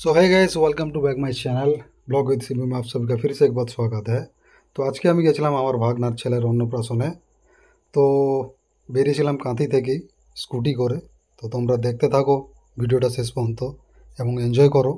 So hi guys, welcome to back my channel blog with Simi में आप सबका फिर से एक बार स्वागत है। तो आज के আমি গেছিলাম আমার ভাগনার ছেলের অন্নপ্রাশনে। তো বেরিয়েছিলাম কাঁথি থেকে স্কুটি করে। তো তোমরা দেখতে থাকো ভিডিওটা শেষ পর্যন্ত এবং এনজয় করো।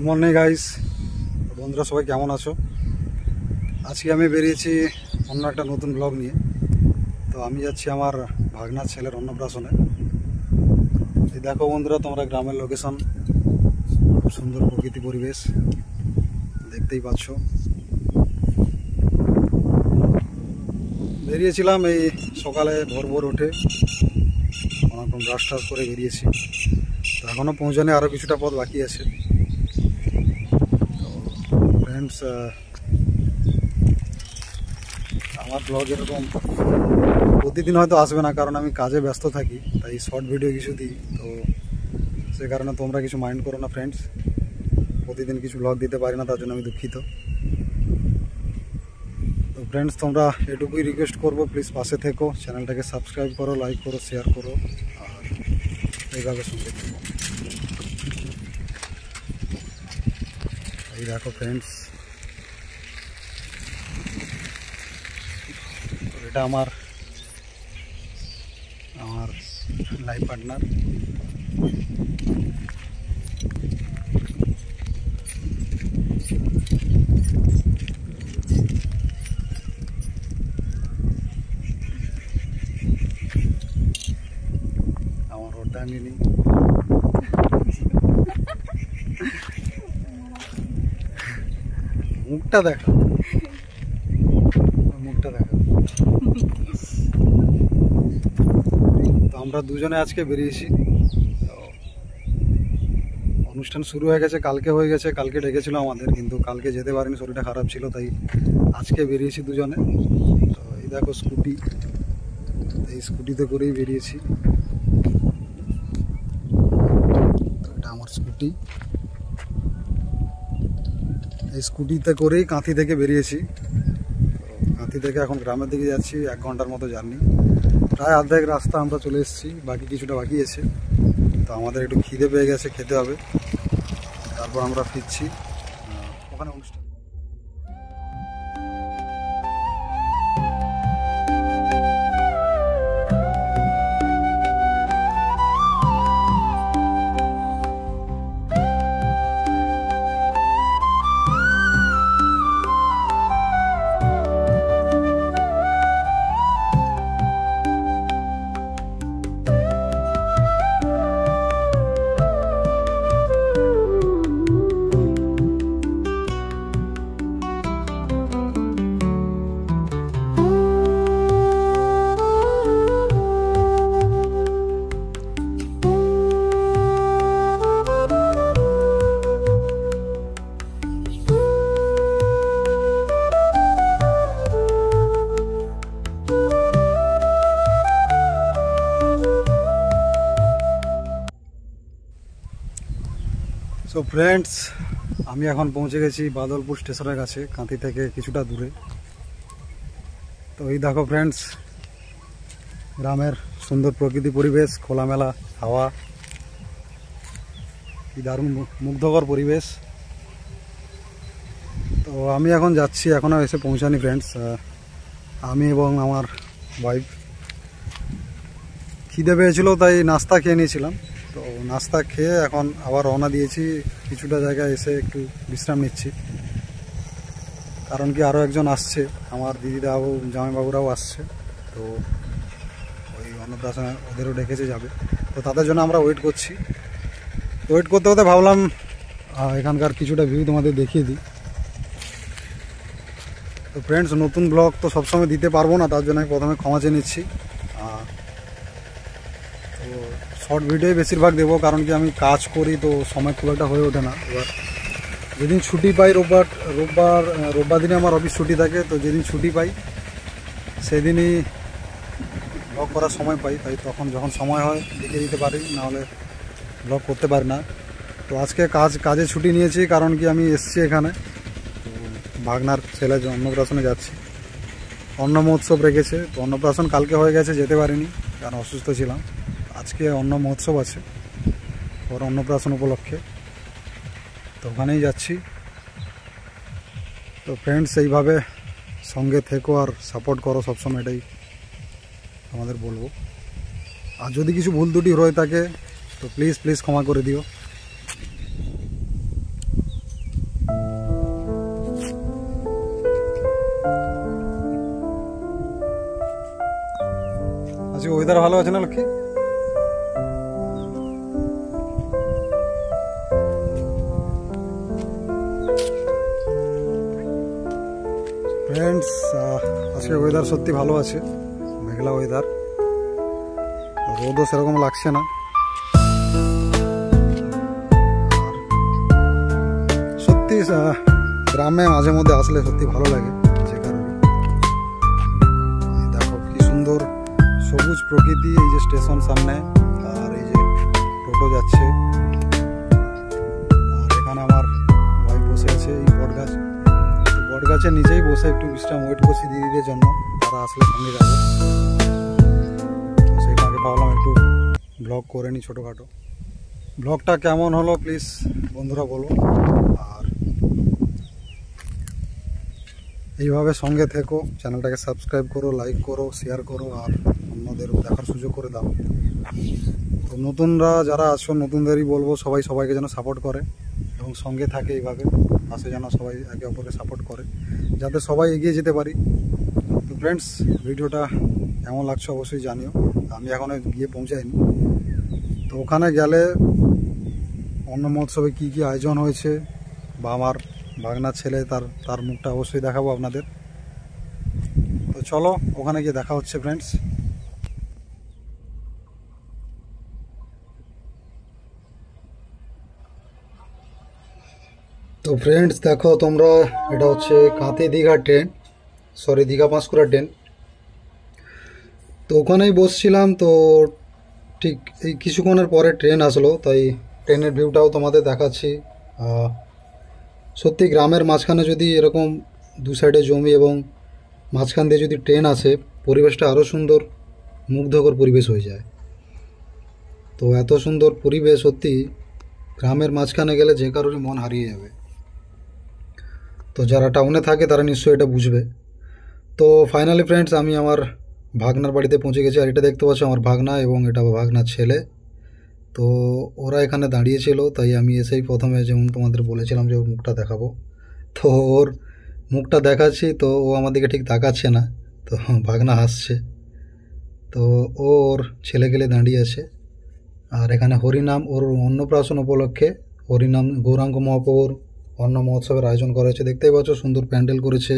মর্নিং গাইস, বন্ধুরা সবাই কেমন আছো? আজকে আমি বেরিয়েছি অন্য একটা নতুন ব্লগ নিয়ে। তো আমি যাচ্ছি আমার ভাগনার ছেলের অন্নপ্রাশনে। এই দেখো বন্ধুরা, তোমরা গ্রামের লোকেশন, খুব সুন্দর প্রকৃতি পরিবেশ দেখতেই পাচ্ছ। বেরিয়েছিলাম এই সকালে ভোর ভোর উঠে, অনেকক্ষণ ব্রাশ টাশ করে বেরিয়েছি। তো এখনও পৌঁছানো আরও কিছুটা পথ বাকি আছে। ফ্রেন্ডস, আমার ব্লগ এরকম প্রতিদিন হয়তো আসবে না, কারণ আমি কাজে ব্যস্ত থাকি, তাই শর্ট ভিডিও কিছু দিই। তো সে কারণে তোমরা কিছু মাইন্ড করো না ফ্রেন্ডস, প্রতিদিন কিছু ব্লগ দিতে পারি না, তার জন্য আমি দুঃখিত। তো ফ্রেন্ডস, তোমরা এটুকুই রিকোয়েস্ট করবো, প্লিজ পাশে থেকো, চ্যানেলটাকে সাবস্ক্রাইব করো, লাইক করো, শেয়ার করো, আর এইভাবে সঙ্গে থেকো। এই দেখো ফ্রেন্ডস, এটা আমার লাইফ পার্টনার। আমার ওটা নিনি, মুখটা দেখা, মুখটা দেখা। তো আমরা দুজনে আজকে বেরিয়েছি। অনুষ্ঠান শুরু হয়ে গেছে, কালকে হয়ে গেছে, কালকে ডেকেছিল আমাদের, কিন্তু কালকে যেতে পারিনি, শরীরটা খারাপ ছিল, তাই আজকে বেরিয়েছি দুজনে। তো এই দেখো স্কুটি, এই স্কুটিতে করেই বেরিয়েছি। এটা আমার স্কুটি, এই স্কুটিতে করেই কাঁথি থেকে বেরিয়েছি। কাঁথি থেকে এখন গ্রামের দিকে যাচ্ছি, 1 ঘন্টার মতো জার্নি। প্রায় অর্ধেক রাস্তা আমরা চলে এসেছি, বাকি কিছুটা বাকি আছে। তো আমাদের একটু খিদে পেয়ে গেছে, খেতে হবে, তারপর আমরা ফিরছি ওখানে অনুষ্ঠান। সো ফ্রেন্ডস, আমি এখন পৌঁছে গেছি বাদলপুর স্টেশনের কাছে, কাঁথি থেকে কিছুটা দূরে। তো এই দেখো ফ্রেন্ডস, গ্রামের সুন্দর প্রকৃতি পরিবেশ, খোলামেলা হাওয়া, কি দারুণ মুগ্ধকর পরিবেশ। তো আমি এখন যাচ্ছি, এখনও এসে পৌঁছানি ফ্রেন্ডস। আমি এবং আমার ওয়াইফ, খিদে পেয়েছিল তাই নাস্তা খেয়ে নিয়েছিলাম। তো নাস্তা খেয়ে এখন আবার রওনা দিয়েছি, কিছুটা জায়গায় এসে একটু বিশ্রাম নিচ্ছি, কারণ কি আরও একজন আসছে, আমার দিদিরাও জামাইবাবুরাও আসছে। তো ওই অন্নপ্রাশনে ওদেরও ডেকেছে যাবে, তো তাদের জন্য আমরা ওয়েট করছি। ওয়েট করতে করতে ভাবলাম এখানকার কিছুটা ভিউ তোমাদের দেখিয়ে দিই। তো ফ্রেন্ডস, নতুন ব্লগ তো সবসময় দিতে পারবো না, তার জন্য আমি প্রথমে ক্ষমা চেয়ে নিচ্ছি। তো শর্ট ভিডিওই বেশিরভাগ দেবো, কারণ কি আমি কাজ করি, তো সময় খুব একটা হয়ে ওঠে না। এবার যেদিন ছুটি পাই, রোববার দিনে আমার অফিস ছুটি থাকে, তো যেদিন ছুটি পাই সেদিনই ব্লগ করার সময় পাই, তাই তখন যখন সময় হয় লিখে দিতে পারি, নাহলে ব্লগ করতে পারি না। তো আজকে কাজে ছুটি নিয়েছি, কারণ কি আমি এসছি এখানে, তো ভাগনার ছেলে অন্নপ্রাশনে যাচ্ছি। অন্ন মহোৎসব রেখেছে, তো অন্নপ্রাশন কালকে হয়ে গেছে, যেতে পারিনি কারণ অসুস্থ ছিলাম। আজকে অন্ন মহোৎসব আছে ওর অন্নপ্রাশন উপলক্ষে, তো ওখানেই যাচ্ছি। তো ফ্রেন্ডস, এইভাবে সঙ্গে থেকো আর সাপোর্ট করো সবসময়, এটাই আমাদের বলবো। আর যদি কিছু ভুল ত্রুটি হয়ে থাকে তো প্লিজ ক্ষমা করে দিও। ভালো আছে না লক্ষ্মী? ফ্রেন্ডস, আজকে ওয়েদার সত্যি ভালো আছে, মেঘলা ওয়েদার, রোদও সেরকম লাগছে না। সত্যি গ্রামে মাঝে মধ্যে আসলে সত্যি ভালো লাগে। যে কারণে দেখো কি সুন্দর সবুজ প্রকৃতি, এই যে স্টেশন সামনে, আর এই যে টোটো যাচ্ছে, আর এখানে আমার ভাই বসে আছে এই বটগাছের নিচেই বসে একটু বিশ্রাম ওয়েট করছি দিদিদের জন্য, তারা আসলে সঙ্গে যাবে। তো সেইটাকে ভাবলাম একটু ব্লগ করে নিই ছোটোখাটো। ব্লগটা কেমন হলো প্লিজ বন্ধুরা বলো, আর এইভাবে সঙ্গে থেকো, চ্যানেলটাকে সাবস্ক্রাইব করো, লাইক করো, শেয়ার করো, আর অন্যদের দেখার সুযোগ করে দাও। তো নতুনরা যারা আছো, নতুনদেরই বলবো সবাই সবাইকে যেন সাপোর্ট করে এবং সঙ্গে থাকে, এইভাবে পাশে যেন সবাই একে অপরকে সাপোর্ট করে, যাতে সবাই এগিয়ে যেতে পারি। তো ফ্রেন্ডস, ভিডিওটা কেমন লাগছে অবশ্যই জানিও। আমি এখনও গিয়ে পৌঁছাইনি, তো ওখানে গেলে অন্ন মহোৎসবে কী কী আয়োজন হয়েছে বা আমার ভাগনার ছেলে তার মুখটা অবশ্যই দেখাবো আপনাদের। তো চলো ওখানে গিয়ে দেখা হচ্ছে ফ্রেন্ডস। তো ফ্রেন্ডস দেখো তোমরা, এটা হচ্ছে Kanthi Digha train, sorry Digha Panskura train. তো ওখানেই বসছিলাম, তো ঠিক এই কিছুক্ষণের পরে ট্রেন আসলো, তাই ট্রেনের ভিউটাও তোমাদের দেখাচ্ছি। সত্যি গ্রামের মাঝখানে যদি এরকম দু সাইডে জমি এবং মাঝখান দিয়ে যদি ট্রেন আসে, পরিবেশটা আরও সুন্দর, মুগ্ধকর পরিবেশ হয়ে যায়। তো এত সুন্দর পরিবেশ সত্যি গ্রামের মাঝখানে গেলে যে কারোরই মন হারিয়ে যাবে। তো যারা টাউনে থাকে তারা নিশ্চয়ই এটা বুঝবে। তো ফাইনালি ফ্রেন্ডস, আমি আমার ভাগনার বাড়িতে পৌঁছে গেছি, আর এটা দেখতে পাচ্ছ আমার ভাগনা এবং এটা ভাগনার ছেলে। তো ওরা এখানে দাঁড়িয়েছিল, তাই আমি এসেই প্রথমে যেমন তোমাদের বলেছিলাম যে ওর মুখটা দেখাবো, তো ওর মুখটা দেখাচ্ছি। তো ও আমার দিকে ঠিক তাকাচ্ছে না, তো ভাগনা হাসছে। তো ওর ছেলে গেলে দাঁড়িয়ে আছে, আর এখানে হরিনাম, ওর অন্নপ্রাশন উপলক্ষে হরিনাম গৌরাঙ্গ মহাপ্রভুর অন্ন মহোৎসবের আয়োজন করা হয়েছে। দেখতেই পাচ্ছ সুন্দর প্যান্ডেল করেছে,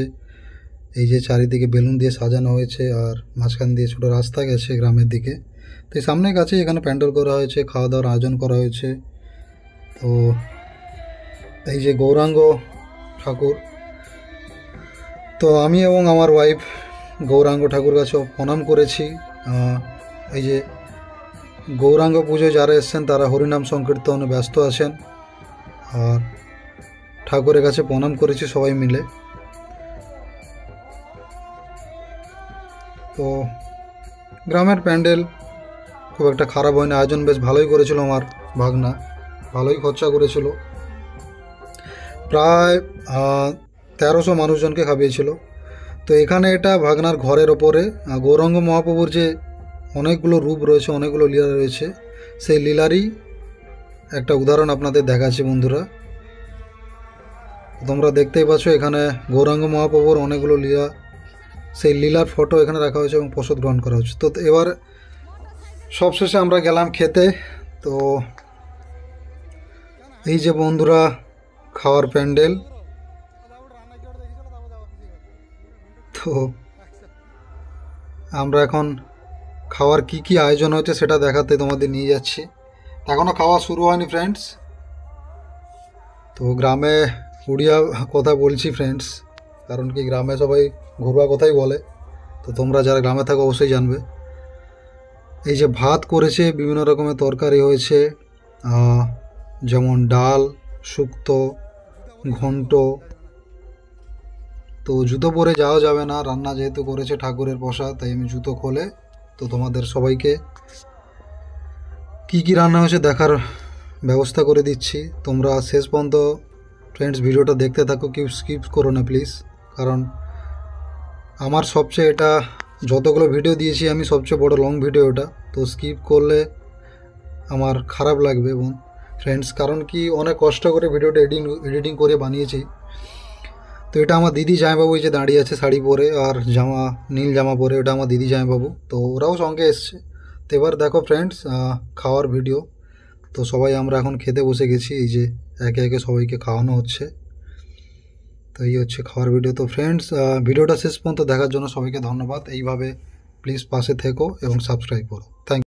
এই যে চারিদিকে বেলুন দিয়ে সাজানো হয়েছে, আর মাঝখান দিয়ে ছোটো রাস্তা গেছে গ্রামের দিকে। তো এই সামনে কাছে এখানে প্যান্ডেল করা হয়েছে, খাওয়া দাওয়ার আয়োজন করা হয়েছে। তো এই যে গৌরাঙ্গ ঠাকুর, তো আমি এবং আমার ওয়াইফ গৌরাঙ্গ ঠাকুর কাছে প্রণাম করেছি। এই যে গৌরাঙ্গ পুজোয় যারা এসছেন তারা হরিনাম সংকীর্তনে ব্যস্ত আছেন, আর ঠাকুরের কাছে প্রণাম করেছি সবাই মিলে। তো গ্রামের প্যান্ডেল খুব একটা খারাপ হয়নি, আয়োজন বেশ ভালোই করেছিল আমার ভাগনা, ভালোই খরচা করেছিল, প্রায় 1300 মানুষজনকে খাইয়েছিল। তো এখানে এটা ভাগনার ঘরের ওপরে গৌরাঙ্গ মহাপ্রভুর যে অনেকগুলো রূপ রয়েছে, অনেকগুলো লীলা রয়েছে, সেই লীলারই একটা উদাহরণ আপনাদের দেখাচ্ছি বন্ধুরা। তোমরা দেখতেই পাচ্ছ এখানে গৌরাঙ্গ মহাপ্রভুর অনেকগুলো লীলা, সেই লীলার ফটো এখানে রাখা হয়েছে এবং প্রসাদ গ্রহণ করা হচ্ছে। তো এবার সবশেষে আমরা গেলাম খেতে। তো এই যে বন্ধুরা খাওয়ার প্যান্ডেল, তো আমরা এখন খাওয়ার কি কি আয়োজন হয়েছে সেটা দেখাতে তোমাদের নিয়ে যাচ্ছি। এখনও খাওয়া শুরু হয়নি ফ্রেন্ডস। তো গ্রামে উড়িয়া কথা বলছি ফ্রেন্ডস, কারণ কি গ্রামে সবাই ঘরোয়া কথাই বলে, তো তোমরা যারা গ্রামে থাকো অবশ্যই জানবে। এই যে ভাত করেছে, বিভিন্ন রকমের তরকারি হয়েছে, যেমন ডাল, শুক্তো, ঘন্ট। তো জুতো পরে যাওয়া যাবে না, রান্না যেহেতু করেছে ঠাকুরের প্রসাদ, তাই আমি জুতো খুলে তো তোমাদের সবাইকে কি কি রান্না হয়েছে দেখার ব্যবস্থা করে দিচ্ছি। তোমরা শেষ পর্যন্ত ফ্রেন্ডস ভিডিওটা দেখতে থাকো, কেউ স্কিপ করো না প্লিজ, কারণ আমার সবচেয়ে এটা যতগুলো ভিডিও দিয়েছি আমি সবচেয়ে বড় লং ভিডিও এটা, তো স্কিপ করলে আমার খারাপ লাগবে এবং ফ্রেন্ডস, কারণ কি অনেক কষ্ট করে ভিডিওটা এডিটিং করে বানিয়েছি। তো এটা আমার দিদি জামাইবাবু এই যে দাঁড়িয়ে আছে শাড়ি পরে আর নীল জামা পরে, ওটা আমার দিদি জামাইবাবু, তো ওরাও সঙ্গে এসছে। তো এবার দেখো ফ্রেন্ডস, খাওয়ার ভিডিও। তো সবাই আমরা এখন খেতে বসে গেছি, এই যে একে একে সবাইকে খাওয়ানো হচ্ছে। তো এই হচ্ছে খাওয়ার ভিডিও। তো ফ্রেন্ডস, ভিডিওটা শেষ পর্যন্ত দেখার জন্য সবাইকে ধন্যবাদ। এইভাবে প্লিজ পাশে থেকো এবং সাবস্ক্রাইব করো। থ্যাংক